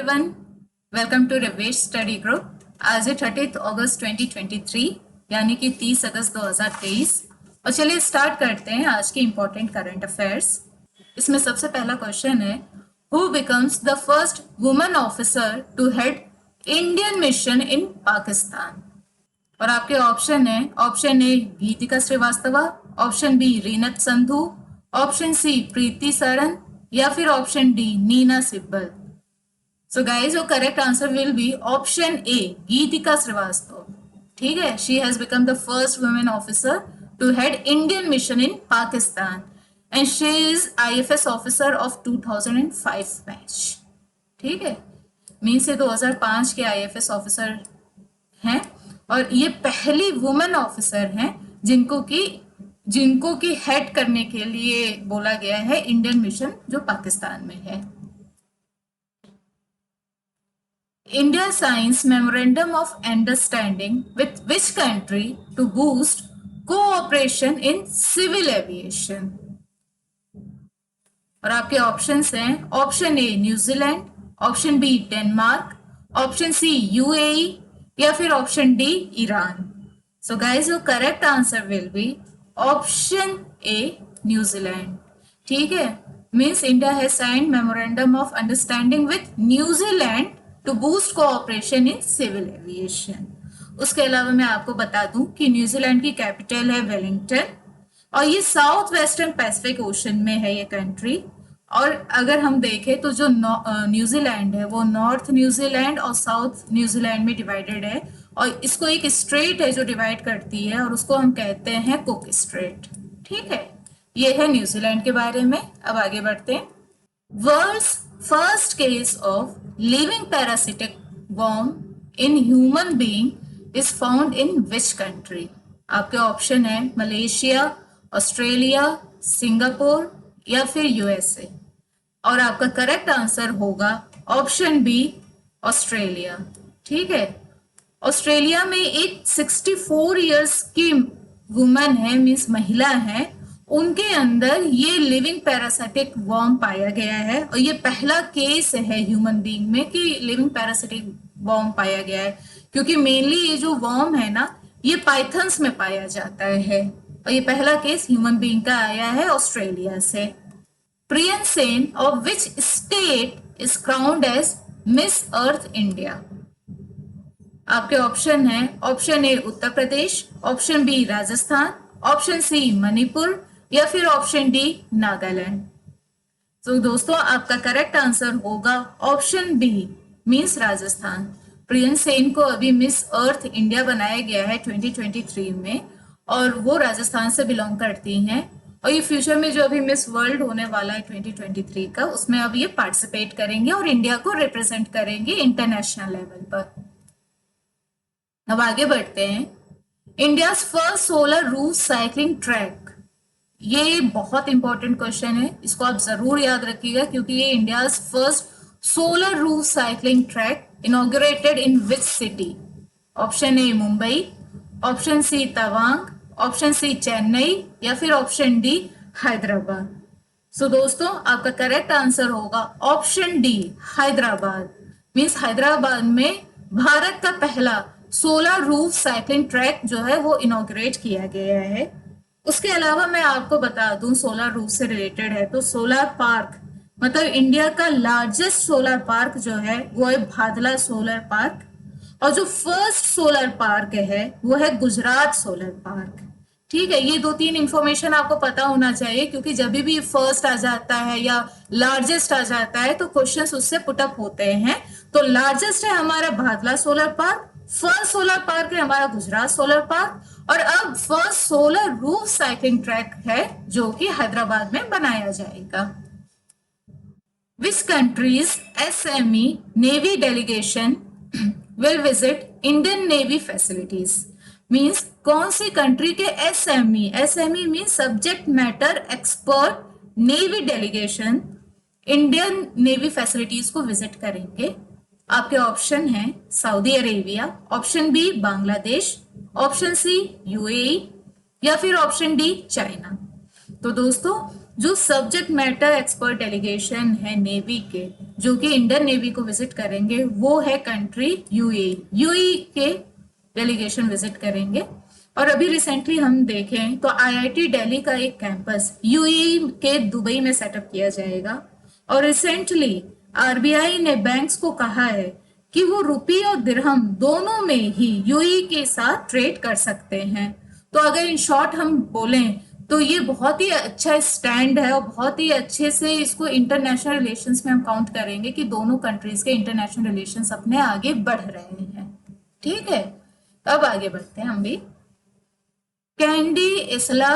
Everyone, welcome to Rivesh study group. आज है 30 अगस्त 2023 यानी कि 30 अगस्त 2023। और चलिए स्टार्ट करते हैं आज के इम्पोर्टेंट करंट अफेयर्स। इसमें सबसे पहला क्वेश्चन है, who becomes the first women officer to head Indian mission in Pakistan. और आपके ऑप्शन है, option A Geetika Srivastava, option B Reenat Sandhu, option C Preeti Saran या फिर option D Neena Sibal. So guys, your correct answer will be option A Geetika Srivastava. ठीक है, she has become the first women officer to head Indian mission in Pakistan and she is IFS officer of 2005 batch. ठीक है, means ये 2005 के IFS officer हैं और ये पहली वुमेन ऑफिसर हैं जिनको की हेड करने के लिए बोला गया है इंडियन मिशन जो पाकिस्तान में है। India signs memorandum of understanding with which country to boost cooperation in civil aviation. और आपके ऑप्शंस हैं, option A New Zealand, option B Denmark, option C UAE या फिर option D Iran. So guys, your correct answer will be option A New Zealand. ठीक है, means India has signed memorandum of understanding with New Zealand to boost cooperation in civil aviation. उसके अलावा मैं आपको बता दूं कि न्यूजीलैंड की कैपिटल है वेलिंगटन और ये साउथ वेस्टर्न पैसिफिक ओशन में है ये कंट्री। और अगर हम देखें तो जो न्यूजीलैंड है वो नॉर्थ न्यूजीलैंड और साउथ न्यूजीलैंड में डिवाइडेड है और इसको एक स्ट्रेट है जो डिवाइड करती है और उसको हम कहते हैं कुक स्ट्रेट। ठीक है, ये है न्यूजीलैंड के बारे में। अब आगे बढ़ते हैं। World's first case of living parasitic worm in human being is found in which country. आपके ऑप्शन है मलेशिया, ऑस्ट्रेलिया, सिंगापुर या फिर यूएसए। और आपका करेक्ट आंसर होगा ऑप्शन बी ऑस्ट्रेलिया। ठीक है, ऑस्ट्रेलिया में एक 64 इयर्स की वुमन है, मीन्स महिला है, उनके अंदर ये लिविंग पैरासिटिक वर्म पाया गया है और ये पहला केस है ह्यूमन बीइंग में कि लिविंग पैरासिटिक वर्म पाया गया है, क्योंकि मेनली ये जो वर्म है ना ये पाइथन्स में पाया जाता है और ये पहला केस ह्यूमन बीइंग का आया है ऑस्ट्रेलिया से। Priyan Sen of which state is crowned as miss earth India. आपके ऑप्शन है, option A Uttar Pradesh, option B Rajasthan, option C Manipur या फिर ऑप्शन डी नागालैंड। तो दोस्तों, आपका करेक्ट आंसर होगा option B means Rajasthan. Priyan Sen को अभी मिस अर्थ इंडिया बनाया गया है 2023 में और वो राजस्थान से बिलोंग करती हैं और ये फ्यूचर में जो अभी मिस वर्ल्ड होने वाला है 2023 का, उसमें अब ये पार्टिसिपेट करेंगे और इंडिया को रिप्रेजेंट करेंगे इंटरनेशनल लेवल पर। अब आगे बढ़ते हैं। India first solar roof cycling track, ये बहुत इंपॉर्टेंट क्वेश्चन है, इसको आप जरूर याद रखिएगा क्योंकि ये India first solar roof cycling track inaugurated in which city. Option A Mumbai, option C Tawang, option C Chennai या फिर ऑप्शन डी हैदराबाद। सो दोस्तों, आपका करेक्ट आंसर होगा option D Hyderabad. Means Hyderabad में भारत का पहला सोलर रूफ साइकिलिंग ट्रैक जो है वो इनॉग्रेट किया गया है। उसके अलावा मैं आपको बता दूं, सोलर रूफ से रिलेटेड है तो सोलर पार्क मतलब इंडिया का लार्जेस्ट सोलर पार्क जो है वो है भादला सोलर पार्क और जो फर्स्ट सोलर पार्क है वो है गुजरात सोलर पार्क। ठीक है, ये 2-3 इंफॉर्मेशन आपको पता होना चाहिए क्योंकि जब भी फर्स्ट आ जाता है या लार्जेस्ट आ जाता है तो क्वेश्चंस उससे पुटअप होते हैं। तो लार्जेस्ट है हमारा Bhadla solar park, first solar park है हमारा गुजरात सोलर पार्क और अब first solar roof cycling track है जो कि हैदराबाद में बनाया जाएगा। Which countries SME navy delegation will visit Indian navy facilities. Means कौन सी कंट्री के SME means subject matter expert navy delegation Indian navy facilities को विजिट करेंगे। आपके ऑप्शन हैं Saudi Arabia, option B Bangladesh, option C UAE या फिर option D China. तो दोस्तों, जो सब्जेक्ट मैटर एक्सपर्ट डेलीगेशन है नेवी के, जो कि इंडियन नेवी को विजिट करेंगे, वो है कंट्री यूएई। यूएई के डेलीगेशन विजिट करेंगे। और अभी रिसेंटली हम देखें तो आईआईटी दिल्ली का एक कैंपस यूएई के दुबई में सेटअप किया जाएगा। और रिसेंटली आरबीआई ने बैंक्स को कहा है कि वो रुपये और दिरहम दोनों में ही यूएई के साथ ट्रेड कर सकते हैं। तो अगर इन शॉर्ट हम बोलें तो ये बहुत ही अच्छा स्टैंड है और बहुत ही अच्छे से इसको इंटरनेशनल रिलेशंस में हम काउंट करेंगे कि दोनों कंट्रीज के इंटरनेशनल रिलेशंस अपने आगे बढ़ रहे हैं। ठीक है, अब आगे बढ़ते हैं हम भी। Kandy Esala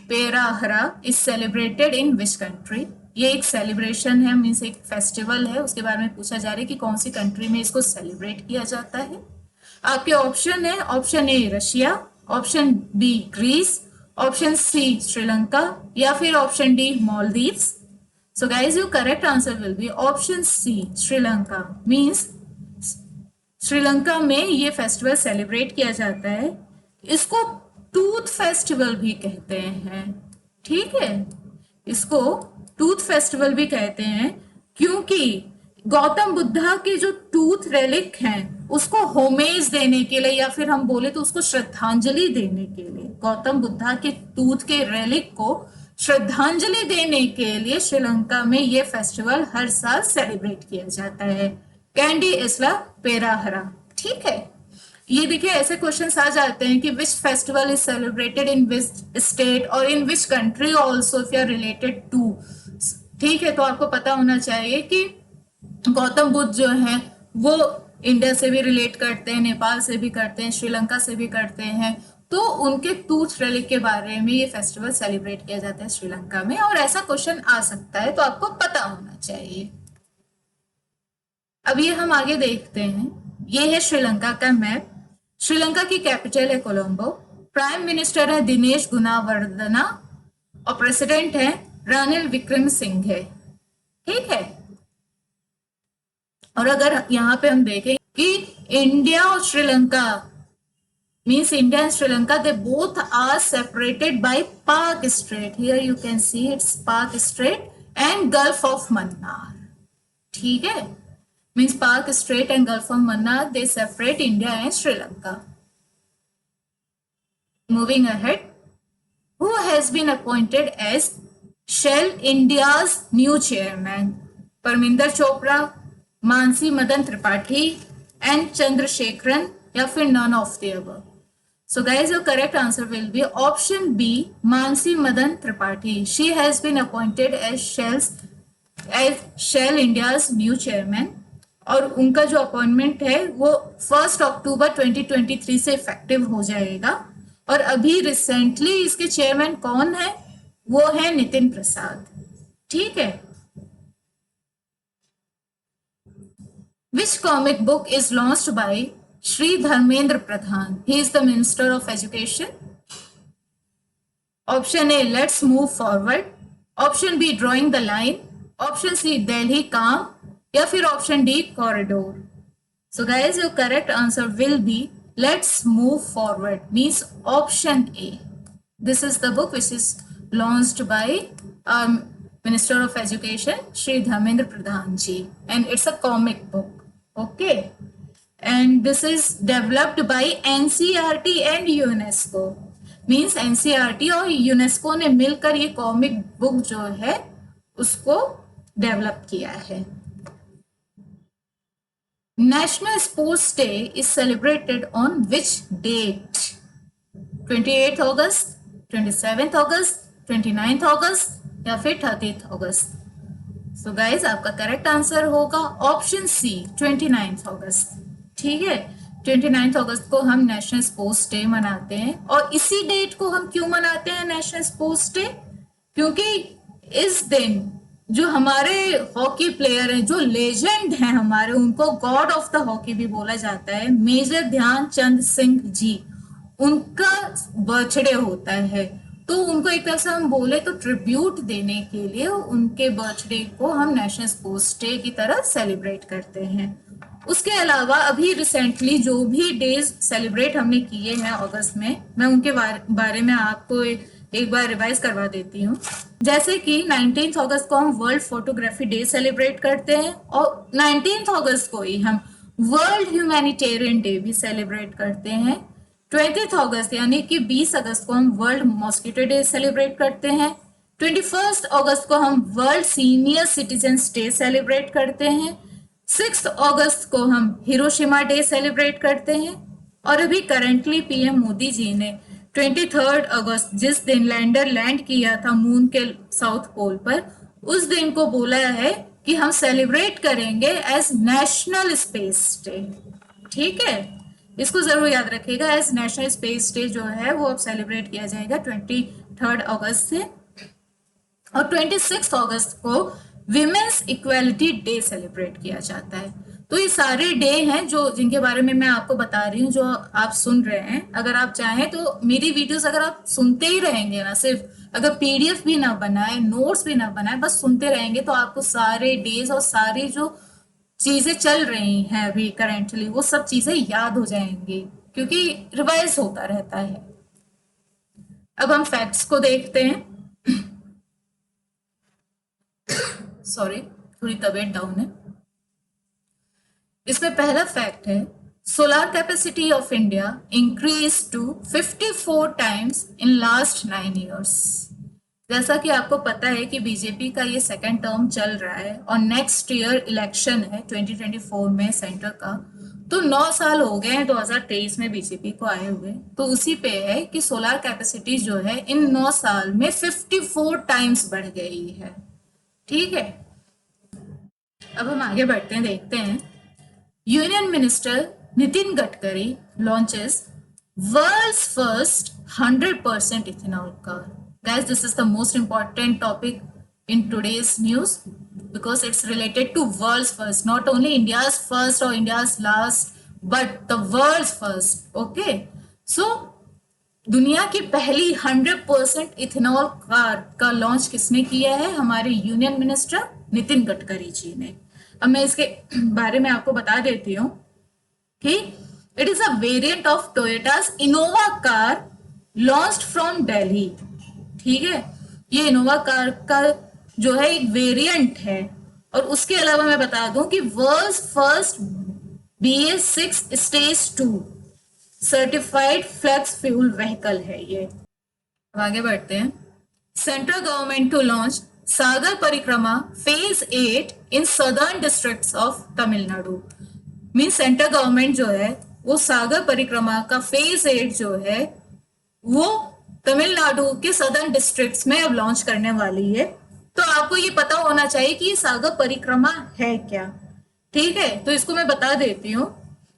Perahera is celebrated in which country? ये एक सेलिब्रेशन है, मीन्स एक फेस्टिवल है, उसके बारे में पूछा जा रहा है कि कौन सी कंट्री में इसको सेलिब्रेट किया जाता है। आपके ऑप्शन है, option A Russia, option B Greece, option C Sri Lanka या फिर option D Maldives. So guys your correct answer will be option C Sri Lanka. Means Sri Lanka में ये फेस्टिवल सेलिब्रेट किया जाता है। इसको टूथ फेस्टिवल भी कहते हैं। ठीक है, इसको टूथ फेस्टिवल भी कहते हैं क्योंकि गौतम बुद्धा के जो टूथ रेलिक हैं उसको होमेज देने के लिए, या फिर हम बोले तो उसको श्रद्धांजलि देने के लिए, गौतम बुद्धा के टूथ के रेलिक को श्रद्धांजलि देने के लिए श्रीलंका में ये फेस्टिवल हर साल सेलिब्रेट किया जाता है, कैंडी इसला पेराहरा। ठीक है, ये देखिए ऐसे क्वेश्चंस आ जाते हैं कि which festival is celebrated in which state और in which country also if you are related to. ठीक है, तो आपको पता होना चाहिए कि गौतम बुद्ध जो है वो इंडिया से भी रिलेट करते हैं, नेपाल से भी करते हैं, श्रीलंका से भी करते हैं। तो उनके टूथ रेलिक के बारे में ये फेस्टिवल सेलिब्रेट किया जाता है श्रीलंका में, और ऐसा क्वेश्चन आ सकता है तो आपको पता होना चाहिए। अब ये हम आगे देखते हैं, ये है श्रीलंका का मैप। श्रीलंका की कैपिटल है कोलंबो, प्राइम मिनिस्टर है दिनेश गुणावर्धना और प्रेसिडेंट है रानिल विक्रमसिंघे। ठीक है, और अगर यहाँ पे हम देखें कि इंडिया और Sri Lanka means India and Sri Lanka they both are separated by Palk strait. Here you can see it's Palk strait and gulf of Mannar. ठीक है, means Palk strait and gulf of Mannar they separate India and Sri Lanka. Moving ahead, who has been appointed as Shell India's new chairman? Parminder Chopra, Mansi Madan Tripathi and Chandrasekaran या फिर none of the above? So guys, your correct answer will be option B, Mansi Madan Tripathi. She has been appointed as Shell India's new chairman और उनका जो appointment है वो 1 अक्टूबर 2023 से effective हो जाएगा। और अभी रिसेंटली इसके चेयरमैन कौन है? वो है नितिन प्रसाद। ठीक है, which comic book is launched by Shri Dharmendra Pradhan? He is the minister of education. Option A let's move forward, option B drawing the line, option C Delhi काम या फिर option D corridor. So guys your correct answer will be let's move forward, means option A. This is the book which is launched by Minister of Education Shri Dharmendra Pradhan ji, and it's a comic book. Okay, and this is developed by NCERT and UNESCO. Means NCERT और UNESCO ने मिलकर ये comic book जो है उसको develop किया है। National Sports Day is celebrated on which date? 28th August, 27th August, 29th August या फिर 30th August? So guys, आपका करेक्ट आंसर होगा ऑप्शन सी 29th August। ठीक है, 29th August को हम नेशनल स्पोर्ट्स डे मनाते हैं। और इसी डेट को हम क्यों मनाते हैं नेशनल स्पोर्ट्स डे? क्योंकि इस दिन जो हमारे हॉकी प्लेयर हैं, जो लेजेंड हैं हमारे, उनको गॉड ऑफ द हॉकी भी बोला जाता है, मेजर ध्यानचंद सिंह जी, उनका बर्थडे होता है। तो उनको एक तरह से हम बोले तो ट्रिब्यूट देने के लिए उनके बर्थडे को हम नेशनल स्पोर्ट्स डे की तरह सेलिब्रेट करते हैं। उसके अलावा अभी रिसेंटली जो भी डेज सेलिब्रेट हमने किए हैं अगस्त में, मैं उनके बारे में आपको एक बार रिवाइज करवा देती हूँ। जैसे कि 19 अगस्त को हम वर्ल्ड फोटोग्राफी डे सेलिब्रेट करते हैं और 19 अगस्त को ही हम वर्ल्ड ह्यूमैनिटेरियन डे भी सेलिब्रेट करते हैं। 20 अगस्त यानी कि 20 अगस्त को हम वर्ल्ड मॉस्किटो डे सेलिब्रेट करते हैं। 21 अगस्त को हम world senior citizens day celebrate करते हैं। 6 अगस्त को हम हिरोशिमा डे सेलिब्रेट करते हैं। और अभी करंटली पीएम मोदी जी ने 23 अगस्त जिस दिन लैंडर लैंड किया था मून के साउथ पोल पर, उस दिन को बोला है कि हम सेलिब्रेट करेंगे एज नेशनल स्पेस डे। ठीक है, इसको जरूर याद रखिएगा, एज नेशनल स्पेस डे जो है वो अब सेलिब्रेट किया जाएगा 23 अगस्त से। और 26 अगस्त को विमेन्स इक्वालिटी डे सेलिब्रेट किया जाता है। तो ये सारे डे हैं जो जिनके बारे में मैं आपको बता रही हूँ, जो आप सुन रहे हैं। अगर आप चाहें तो मेरी वीडियोस अगर आप सुनते ही रहेंगे ना, सिर्फ अगर पीडीएफ भी ना बनाए, नोट्स भी ना बनाए, बस सुनते रहेंगे, तो आपको सारे डेज और सारी जो चीजें चल रही हैं अभी करेंटली वो सब चीजें याद हो जाएंगी, क्योंकि रिवाइज होता रहता है। अब हम फैक्ट्स को देखते हैं। सॉरी, थोड़ी तबीयत डाउन है। इसमें पहला फैक्ट है, solar capacity of India increase to 54 times in last 9 years। जैसा कि आपको पता है कि बीजेपी का ये सेकंड टर्म चल रहा है और नेक्स्ट ईयर इलेक्शन है 2024 में सेंटर का, तो 9 साल हो गए हैं 2023 में बीजेपी को आए हुए। तो उसी पे है कि सोलर कैपेसिटी जो है इन 9 साल में 54 टाइम्स बढ़ गई है। ठीक है, अब हम आगे बढ़ते हैं, देखते हैं। Union minister Nitin Gadkari launches world's first 100% ethanol car. Guys, this is the most important topic in today's news because it's related to world's first, not only India's first or India's last, but the world's first. Okay, so दुनिया की पहली 100% ethanol car का launch किसने किया है? हमारे union minister Nitin Gadkari ji ने। अब मैं इसके बारे में आपको बता देती हूँ कि it is a variant of Toyota's Innova car launched from Delhi. ठीक है, ये इनोवा कार का जो है एक वेरिएंट है। और उसके अलावा मैं बता दूं कि world's first BS6 stage 2 certified flex fuel vehicle है ये। अब आगे बढ़ते हैं। Central government to launch Sagar Parikrama phase 8 in southern districts of Tamil Nadu. Mean central government जो है वो सागर परिक्रमा का फेज 8 जो है वो तमिलनाडु के सदर्न डिस्ट्रिक्ट्स में अब लॉन्च करने वाली है। तो आपको ये पता होना चाहिए कि ये सागर परिक्रमा है क्या। ठीक है, तो इसको मैं बता देती हूँ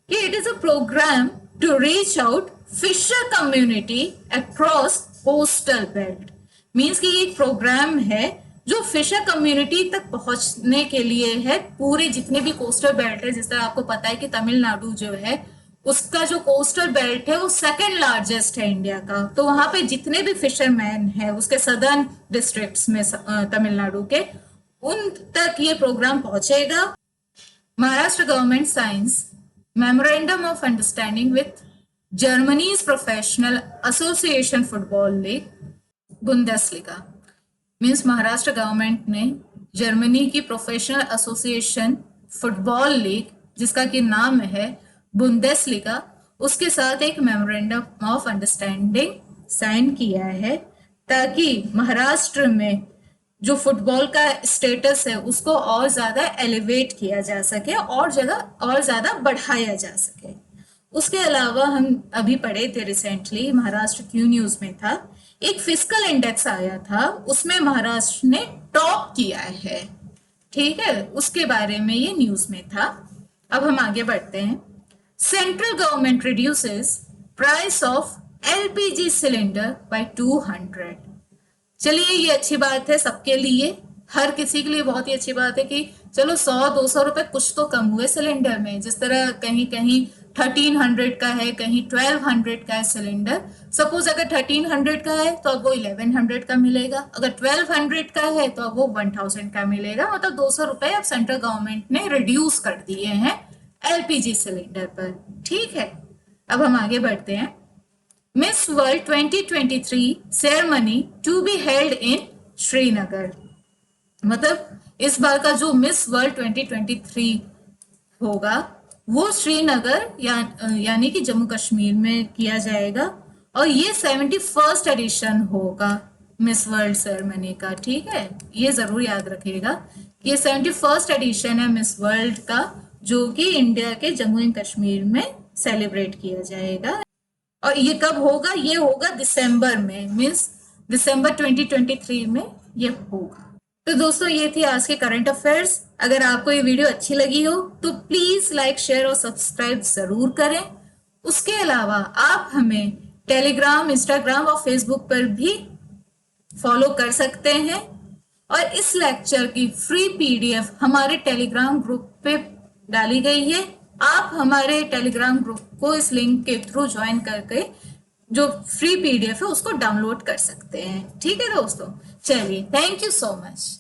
कि it is a program to reach out fisher community across coastal belt. Means कि ये एक प्रोग्राम है जो फिशर कम्युनिटी तक पहुंचने के लिए है। पूरे जितने भी कोस्टल बेल्ट है, जिस तरह आपको पता है कि तमिलनाडु जो है उसका जो कोस्टल बेल्ट है वो सेकंड लार्जेस्ट है इंडिया का। तो वहां पे जितने भी फिशरमैन है उसके सदर्न डिस्ट्रिक्ट्स में तमिलनाडु के, उन तक ये प्रोग्राम पहुंचेगा। Maharashtra government science memorandum of understanding with Germany's professional association football league Bundesliga. Means Maharashtra government ने जर्मनी की प्रोफेशनल एसोसिएशन फुटबॉल लीग, जिसका कि नाम है बुंदेसलीगा, उसके साथ एक मेमोरेंडम ऑफ अंडरस्टैंडिंग साइन किया है ताकि महाराष्ट्र में जो फुटबॉल का स्टेटस है उसको और ज्यादा एलिवेट किया जा सके और जगह और ज्यादा बढ़ाया जा सके। उसके अलावा हम अभी पढ़े थे रिसेंटली, महाराष्ट्र क्यू न्यूज में था, एक फिस्कल इंडेक्स आया था, उसमें महाराष्ट्र ने टॉप किया है। ठीक है, उसके बारे में ये न्यूज में था। अब हम आगे बढ़ते हैं। Central government reduces price of LPG cylinder by 200। चलिए, ये अच्छी बात है सबके लिए, हर किसी के लिए बहुत ही अच्छी बात है कि चलो 100-200 रुपए कुछ तो कम हुए सिलेंडर में। जिस तरह कहीं कहीं 1300 का है, कहीं 1200 का है सिलेंडर। सपोज अगर 1300 का है तो अब वो 1100 का मिलेगा, अगर 1200 का है तो अब वो 1000 का मिलेगा। मतलब 200 रुपए अब सेंट्रल गवर्नमेंट ने रिड्यूस कर दिए हैं LPG सिलेंडर पर। ठीक है, अब हम आगे बढ़ते हैं। Miss World 2023 ceremony to be held in Srinagar. मतलब इस बार का जो मिस वर्ल्ड 2023 होगा वो श्रीनगर यानी कि जम्मू कश्मीर में किया जाएगा और ये 71st एडिशन होगा मिस वर्ल्ड सेरेमनी का। ठीक है, ये जरूर याद रखिएगा कि ये 71st एडिशन है मिस वर्ल्ड का, जो कि इंडिया के जम्मू एंड कश्मीर में सेलिब्रेट किया जाएगा। और ये कब होगा? ये होगा दिसंबर में, मीन्स दिसंबर 2023 में ये होगा। तो दोस्तों ये थी आज के करंट अफेयर्स। अगर आपको ये वीडियो अच्छी लगी हो तो प्लीज लाइक, शेयर और सब्सक्राइब जरूर करें। उसके अलावा आप हमें टेलीग्राम, इंस्टाग्राम और फेसबुक पर भी फॉलो कर सकते हैं और इस लेक्चर की फ्री पीडीएफ हमारे टेलीग्राम ग्रुप पे डाली गई है। आप हमारे टेलीग्राम ग्रुप को इस लिंक के थ्रू ज्वाइन करके जो फ्री पीडीएफ है उसको डाउनलोड कर सकते हैं। ठीक है दोस्तों, चलिए, थैंक यू सो मच।